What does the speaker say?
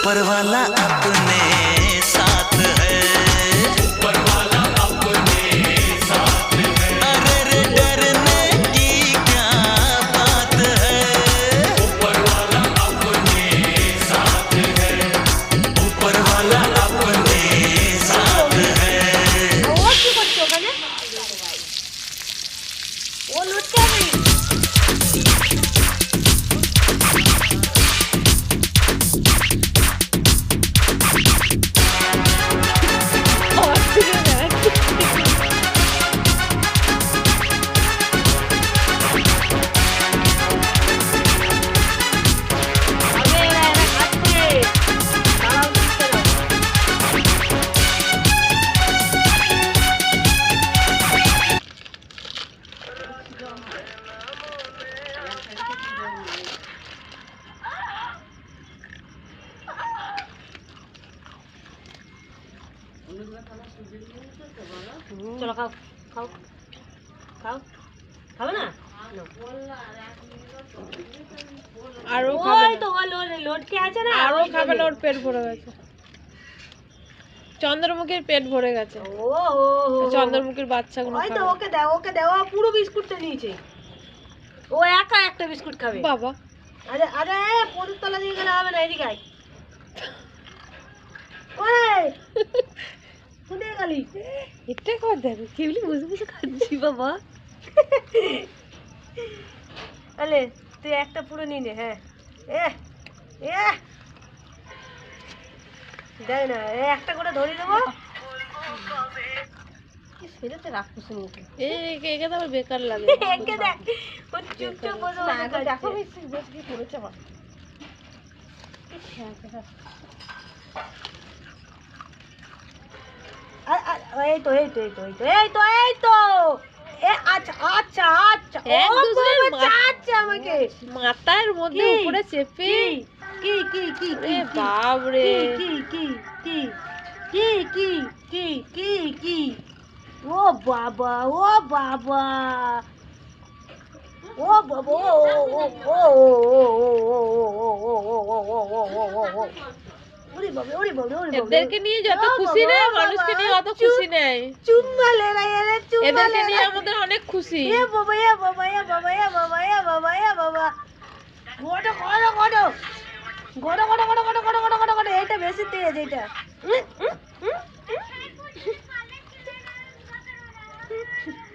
ऊपर वाला अपने साथ है, ऊपर वाला अपने साथ है। अरे रे डरने की क्या बात है, ऊपर वाला अपने साथ है, ऊपर वाला अपने साथ है। ও কি করছে ওখানে? ও লুটকে নেই। চলো খাও খাও খাও খাবে না আরো ওই তো লটকে আছে না আরো খাবে না, ওর পেট ভরে গেছে। চন্দ্রমুখীর পেট ভরে গেছে। ও চন্দ্রমুখীর বাচ্চাগুলো ওই তো খাবে। ওকে দাও পুরো বিস্কুটটা নিয়েছে। ও একা একটা বিস্কুট খাবে। বাবা আরে আরে পরের তলা দিয়ে গেলে হবে না, এদিকে আয়। ওই কোথায় গেলি? এটা কর দেবে কেবলি বুঝে বুঝে খাচ্ছি বাবা। আলে তুই একটা পুরো নিয়ে নে। হ্যাঁ দেখ না একটা করে ধরে দেবো। সেটাতে রাখতেছে মুখে। একে তো আমার বেকার লাগে। একে দেখ ও চুপচাপ বসে বসে দেখো কি করেছে আমার। এই তো এই তো এই তো এই তো এই তো এই তো আচ্ছা আচ্ছা আচ্ছা এক দুসরের আচ্ছা আমাকে মাথার মধ্যে কি? উপরে চেপে কি কি কি কি এ বাপ রে কি কি কি কি কি কি কি কি ও বাবা ও বাবা ও বাবা ও ওরে বাবা ওরে বাবা ওরে বাবা এদেরকে নিয়ে যত খুশি নেই মানুষকে নিয়ে অত খুশি নেই। চুম্মা লে না এলে চুম্মা এদেরকে নিয়ে আমাদের অনেক খুশি। এ বাবা এ বাবা এ বাবা এ বাবা এ বাবা এ বাবা গোড়ো গোড়ো গোড়ো গোড়ো গোড়ো গোড়ো গোড়ো গোড়ো গোড়ো গোড়ো গোড়ো এটা বেশি তেজ এটা